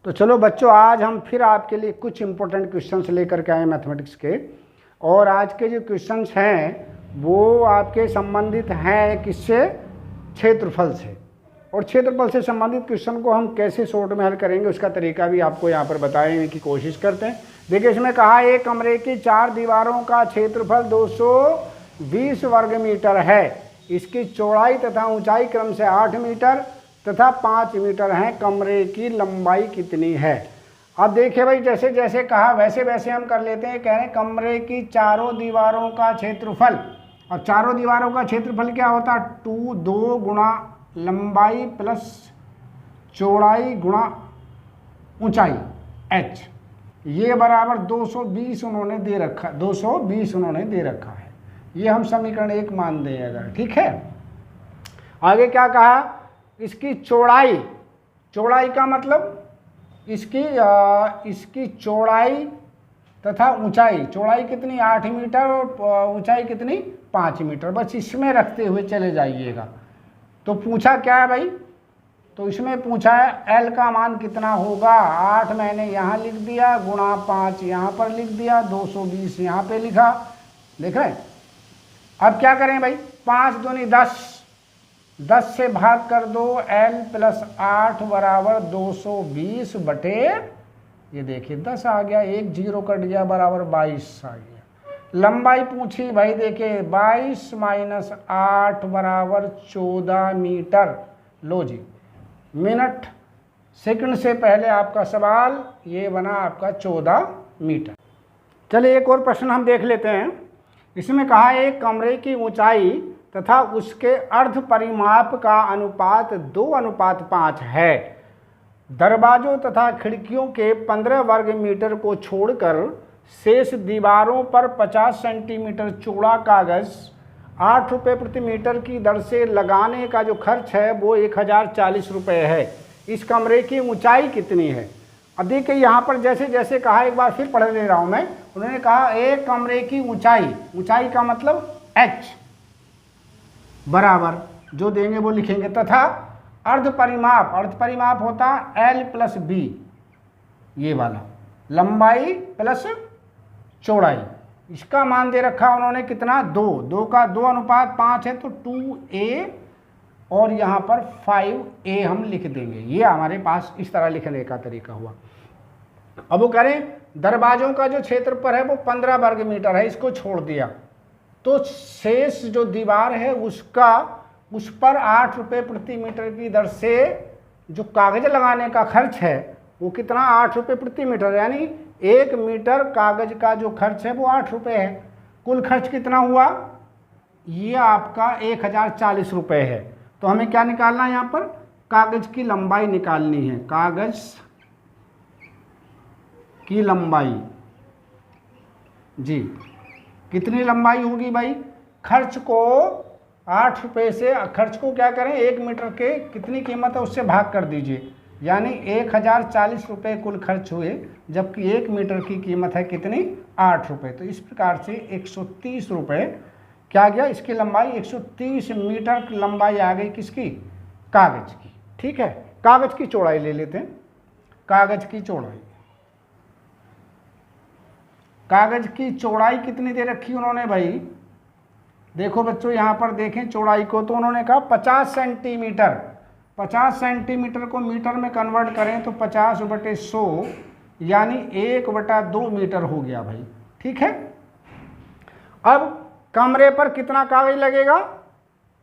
तो चलो बच्चों, आज हम फिर आपके लिए कुछ इंपॉर्टेंट क्वेश्चंस लेकर के आए मैथमेटिक्स के। और आज के जो क्वेश्चंस हैं वो आपके संबंधित हैं किससे? क्षेत्रफल से। और क्षेत्रफल से संबंधित क्वेश्चन को हम कैसे शॉर्ट में हल करेंगे उसका तरीका भी आपको यहाँ पर बताने की कोशिश करते हैं। देखिए, इसमें कहा एक कमरे की 4 दीवारों का क्षेत्रफल 220 वर्ग मीटर है। इसकी चौड़ाई तथा ऊंचाई क्रम से 8 मीटर तथा 5 मीटर है। कमरे की लंबाई कितनी है? अब देखिए भाई, जैसे जैसे कहा वैसे वैसे हम कर लेते हैं। कह रहे हैं कमरे की चारों दीवारों का क्षेत्रफल। और चारों दीवारों का क्षेत्रफल क्या होता है? 2 गुणा लंबाई प्लस चौड़ाई गुणा ऊंचाई h, ये बराबर 220 उन्होंने दे रखा, 220 उन्होंने दे रखा है। ये हम समीकरण 1 मान दें अगर, ठीक है। आगे क्या कहा? इसकी चौड़ाई, चौड़ाई का मतलब इसकी चौड़ाई तथा ऊंचाई, चौड़ाई कितनी? 8 मीटर और ऊंचाई कितनी? 5 मीटर। बस इसमें रखते हुए चले जाइएगा। तो पूछा क्या है भाई? तो इसमें पूछा है L का मान कितना होगा। 8 मैंने यहाँ लिख दिया गुणा 5 यहाँ पर लिख दिया, 220 यहाँ पे लिखा। देख रहे हैं? अब क्या करें भाई? 5 दूनी 10, 10 से भाग कर दो। L प्लस 8 बराबर 220 बटे, ये देखिए 10 आ गया, 1 0 कट गया, बराबर 22 आ गया। लंबाई पूछी भाई, देखिए 22 माइनस 8 बराबर 14 मीटर। लो जी, मिनट सेकंड से पहले आपका सवाल ये बना आपका 14 मीटर। चलिए एक और प्रश्न हम देख लेते हैं। इसमें कहा एक कमरे की ऊंचाई तथा उसके अर्ध परिमाप का अनुपात 2:5 है। दरवाजों तथा खिड़कियों के 15 वर्ग मीटर को छोड़कर शेष दीवारों पर 50 सेंटीमीटर चौड़ा कागज 8 रुपये प्रति मीटर की दर से लगाने का जो खर्च है वो 1040 रुपये है। इस कमरे की ऊंचाई कितनी है? अब देखिए यहाँ पर जैसे जैसे कहा, एक बार फिर पढ़ ले रहा हूँ मैं। उन्होंने कहा एक कमरे की ऊंचाई, ऊंचाई का मतलब h बराबर जो देंगे वो लिखेंगे, तथा अर्ध परिमाप, अर्ध परिमाप होता L प्लस B, ये वाला लंबाई प्लस चौड़ाई, इसका मान दे रखा उन्होंने कितना? 2 का 2:5 है तो 2a और यहाँ पर 5a हम लिख देंगे। ये हमारे पास इस तरह लिखने का तरीका हुआ। अब वो करें दरवाजों का जो क्षेत्रफल है वो 15 वर्ग मीटर है, इसको छोड़ दिया तो शेष जो दीवार है उसका, उस पर 8 रुपये प्रति मीटर की दर से जो कागज लगाने का खर्च है वो कितना? 8 रुपये प्रति मीटर, यानी 1 मीटर कागज का जो खर्च है वो 8 रुपये है। कुल खर्च कितना हुआ? ये आपका 1040 रुपये है। तो हमें क्या निकालना है? यहाँ पर कागज की लंबाई निकालनी है। कागज की लंबाई जी, कितनी लंबाई होगी भाई? खर्च को 8 रुपये से, खर्च को क्या करें? 1 मीटर के कितनी कीमत है उससे भाग कर दीजिए, यानी 1040 रुपये कुल खर्च हुए, जबकि 1 मीटर की कीमत है कितनी? 8 रुपये। तो इस प्रकार से 130 रुपये क्या गया? इसकी लंबाई 130 मीटर लंबाई आ गई किसकी? कागज की। ठीक है, कागज की चौड़ाई ले लेते हैं। कागज की चौड़ाई, कागज की चौड़ाई कितनी दे रखी उन्होंने भाई? देखो बच्चों यहाँ पर देखें चौड़ाई को, तो उन्होंने कहा 50 सेंटीमीटर। 50 सेंटीमीटर को मीटर में कन्वर्ट करें तो 50 बटे 100 यानी 1/2 मीटर हो गया भाई। ठीक है, अब कमरे पर कितना कागज लगेगा?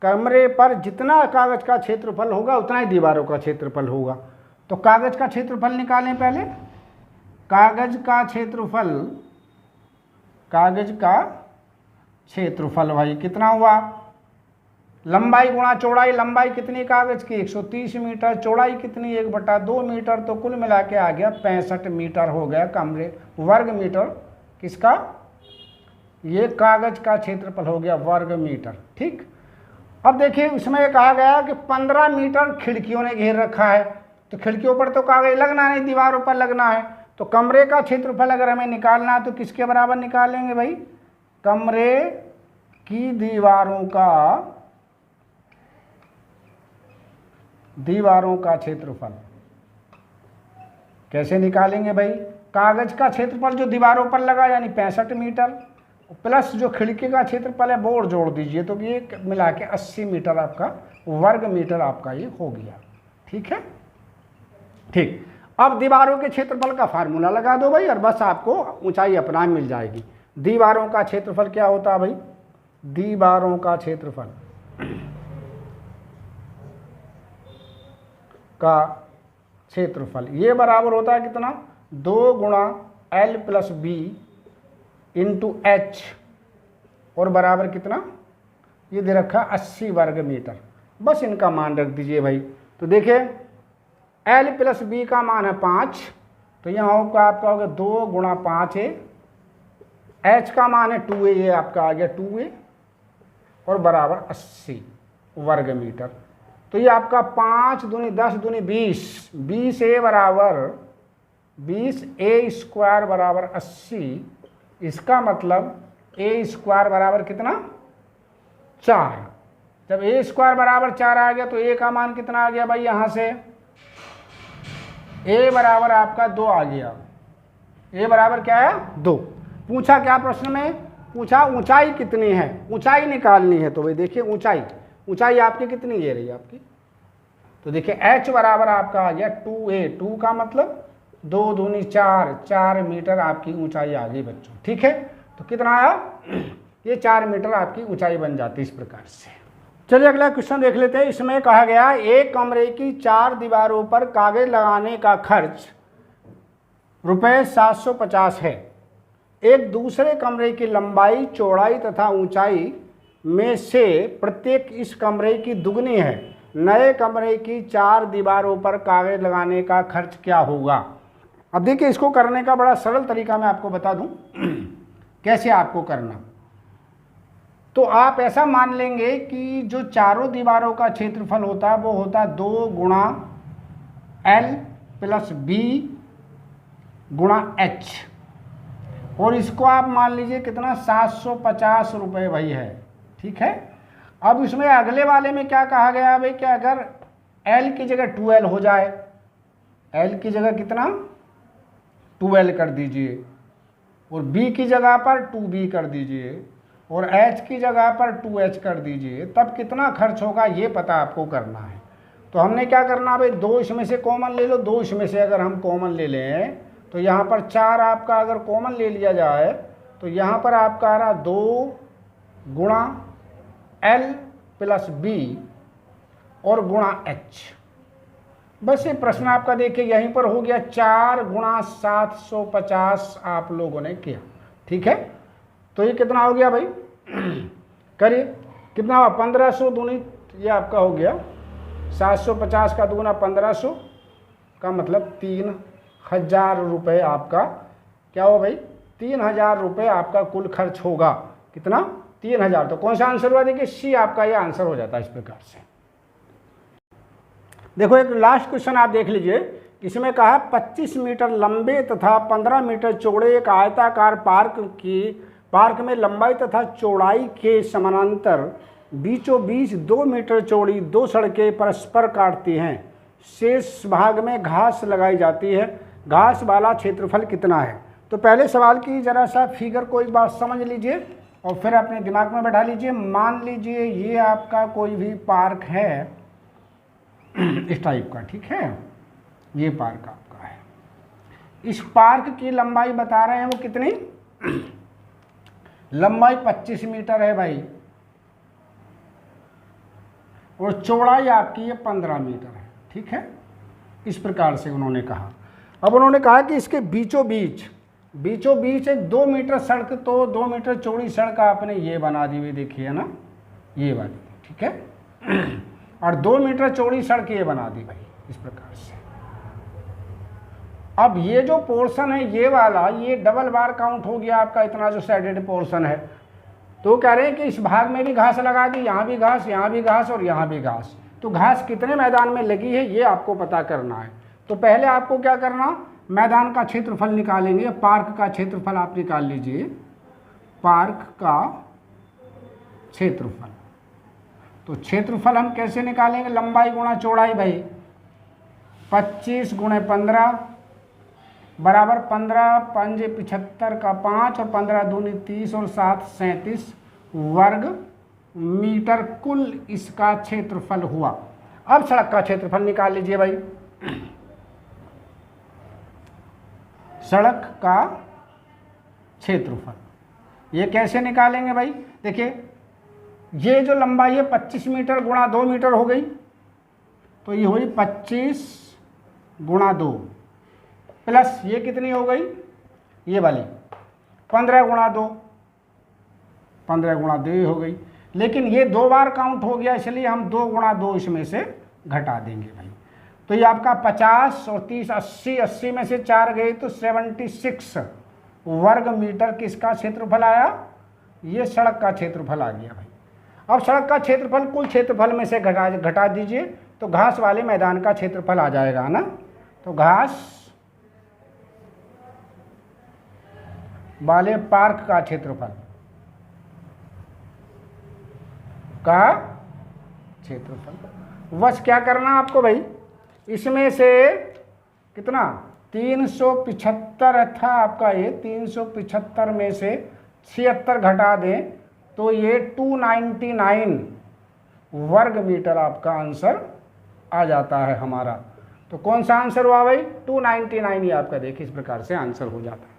कमरे पर जितना कागज का क्षेत्रफल होगा उतना ही दीवारों का क्षेत्रफल होगा। तो कागज का क्षेत्रफल निकालें पहले। कागज का क्षेत्रफल, कागज का क्षेत्रफल भाई कितना हुआ? लंबाई गुणा चौड़ाई, लंबाई कितनी कागज की? 130 मीटर, चौड़ाई कितनी? 1/2 मीटर, तो कुल मिला के आ गया 65 मीटर हो गया कमरे वर्ग मीटर। किसका? ये कागज का क्षेत्रफल हो गया वर्ग मीटर। ठीक, अब देखिए इसमें कहा गया कि 15 मीटर खिड़कियों ने घेर रखा है, तो खिड़कियों पर तो कागज लगना नहीं, दीवारों पर लगना है। तो कमरे का क्षेत्रफल अगर हमें निकालना है तो किसके बराबर निकालेंगे भाई? कमरे की दीवारों का क्षेत्रफल कैसे निकालेंगे भाई? कागज का क्षेत्रफल जो दीवारों पर लगा यानी 65 मीटर, प्लस जो खिड़की का क्षेत्रफल है वो जोड़ दीजिए, तो ये मिला के 80 मीटर आपका वर्ग मीटर आपका ये हो गया। ठीक है, ठीक। अब दीवारों के क्षेत्रफल का फार्मूला लगा दो भाई, और बस आपको ऊंचाई अपना मिल जाएगी। दीवारों का क्षेत्रफल क्या होता है भाई? दीवारों का क्षेत्रफल ये बराबर होता है कितना? 2 गुणा L plus B into H, और बराबर कितना? ये दे रखा 80 वर्ग मीटर। बस इनका मान रख दीजिए भाई। तो देखिए L प्लस बी का मान है 5, तो यहाँ आपका होगा 2 गुणा 5 है, H का मान है 2a, ये आपका आ गया 2a, और बराबर 80 वर्ग मीटर। तो ये आपका 5 दूनी 10 दूनी 20, 20a बराबर 20a स्क्वायर बराबर 80। इसका मतलब a स्क्वायर बराबर कितना? 4। जब a स्क्वायर बराबर 4 आ गया तो a का मान कितना आ गया भाई? यहाँ से a बराबर आपका 2 आ गया। a बराबर क्या है? 2। पूछा क्या प्रश्न में? पूछा ऊंचाई कितनी है, ऊंचाई निकालनी है। तो भाई देखिए ऊंचाई आपकी कितनी ये रही आपकी? तो देखिए h बराबर आपका आ गया 2a, 2 का मतलब 2 दूनी 4 मीटर आपकी ऊंचाई आ गई बच्चों। ठीक है, तो कितना आया? ये 4 मीटर आपकी ऊंचाई बन जाती है इस प्रकार से। चलिए अगला क्वेश्चन देख लेते हैं। इसमें कहा गया एक कमरे की 4 दीवारों पर कागज लगाने का खर्च रुपये 750 है। एक दूसरे कमरे की लंबाई, चौड़ाई तथा ऊंचाई में से प्रत्येक इस कमरे की दुगनी है। नए कमरे की 4 दीवारों पर कागज लगाने का खर्च क्या होगा? अब देखिए इसको करने का बड़ा सरल तरीका मैं आपको बता दूं कैसे आपको करना। तो आप ऐसा मान लेंगे कि जो चारों दीवारों का क्षेत्रफल होता है वो होता है 2 गुणा L प्लस बी गुणा H, और इसको आप मान लीजिए कितना? 750 रुपये भाई है। ठीक है, अब इसमें अगले वाले में क्या कहा गया भाई कि अगर L की जगह 2L हो जाए, L की जगह कितना? 2L कर दीजिए, और B की जगह पर 2B कर दीजिए, और H की जगह पर 2H कर दीजिए, तब कितना खर्च होगा ये पता आपको करना है। तो हमने क्या करना भाई? 2 इसमें से कॉमन ले लो। 2 इसमें से अगर हम कॉमन ले लें तो यहाँ पर 4 आपका अगर कॉमन ले लिया जाए तो यहाँ पर आपका आ रहा 2 गुणा L प्लस बी और गुणा H। बस ये प्रश्न आपका देखिए यहीं पर हो गया 4 गुणा 750 आप लोगों ने किया। ठीक है, तो ये कितना हो गया भाई? करिए कितना हुआ? 1500 दूनी ये आपका हो गया 750 का दूना 1500 का मतलब 3000 रुपये आपका क्या हो भाई? 3000 रुपये आपका कुल खर्च होगा। कितना? 3000। तो कौन सा आंसर हुआ? देखिए सी आपका ये आंसर हो जाता है इस प्रकार से। देखो एक लास्ट क्वेश्चन आप देख लीजिए। इसमें कहा 25 मीटर लंबे तथा 15 मीटर चौड़े एक आयताकार पार्क में लंबाई तथा चौड़ाई के समानांतर बीचों बीच 2 मीटर चौड़ी 2 सड़कें परस्पर काटती हैं। शेष भाग में घास लगाई जाती है। घास वाला क्षेत्रफल कितना है? तो पहले सवाल की जरा सा फिगर को एक बार समझ लीजिए और फिर अपने दिमाग में बैठा लीजिए। मान लीजिए ये आपका कोई भी पार्क है इस टाइप का। ठीक है, ये पार्क आपका है। इस पार्क की लंबाई बता रहे हैं वो कितनी? लंबाई 25 मीटर है भाई, और चौड़ाई आपकी ये 15 मीटर है। ठीक है, इस प्रकार से उन्होंने कहा। अब उन्होंने कहा कि इसके बीचों बीच एक 2 मीटर सड़क, तो 2 मीटर चौड़ी सड़क आपने ये बना दी हुई देखिए ना, ये वाली। ठीक है, और 2 मीटर चौड़ी सड़क ये बना दी भाई इस प्रकार से। अब ये जो पोर्शन है ये वाला, ये डबल बार काउंट हो गया आपका, इतना जो साइडेड पोर्शन है। तो कह रहे हैं कि इस भाग में भी घास लगा दी, यहाँ भी घास, यहाँ भी घास और यहाँ भी घास। तो घास कितने मैदान में लगी है ये आपको पता करना है। तो पहले आपको क्या करना? मैदान का क्षेत्रफल निकालेंगे। पार्क का क्षेत्रफल आप निकाल लीजिए। पार्क का क्षेत्रफल, तो क्षेत्रफल हम कैसे निकालेंगे? लंबाई गुणा चौड़ाई भाई। 25 गुणे 15 बराबर 15 5 75 का 5 और 15 दूनी 30 और 7 37 वर्ग मीटर कुल इसका क्षेत्रफल हुआ। अब सड़क का क्षेत्रफल निकाल लीजिए भाई। सड़क का क्षेत्रफल ये कैसे निकालेंगे भाई? देखिए ये जो लंबाई है 25 मीटर गुणा 2 मीटर हो गई, तो ये हुई 25 गुणा 2 प्लस ये कितनी हो गई, ये वाली 15 गुणा 2, 15 गुणा 2 हो गई। लेकिन ये 2 बार काउंट हो गया, इसलिए हम 2 गुणा 2 इसमें से घटा देंगे भाई। तो ये आपका 50 और 30 80, 80 में से 4 गए तो 76 वर्ग मीटर किसका क्षेत्रफल आया? ये सड़क का क्षेत्रफल आ गया भाई। अब सड़क का क्षेत्रफल कुल क्षेत्रफल में से घटा दीजिए, तो घास वाले मैदान का क्षेत्रफल आ जाएगा ना। तो घास वाले पार्क का क्षेत्रफल बस क्या करना आपको भाई, इसमें से कितना 375 था आपका, ये 375 में से 76 घटा दें तो ये 299 वर्ग मीटर आपका आंसर आ जाता है हमारा। तो कौन सा आंसर हुआ भाई? 299 ही आपका देखिए इस प्रकार से आंसर हो जाता है।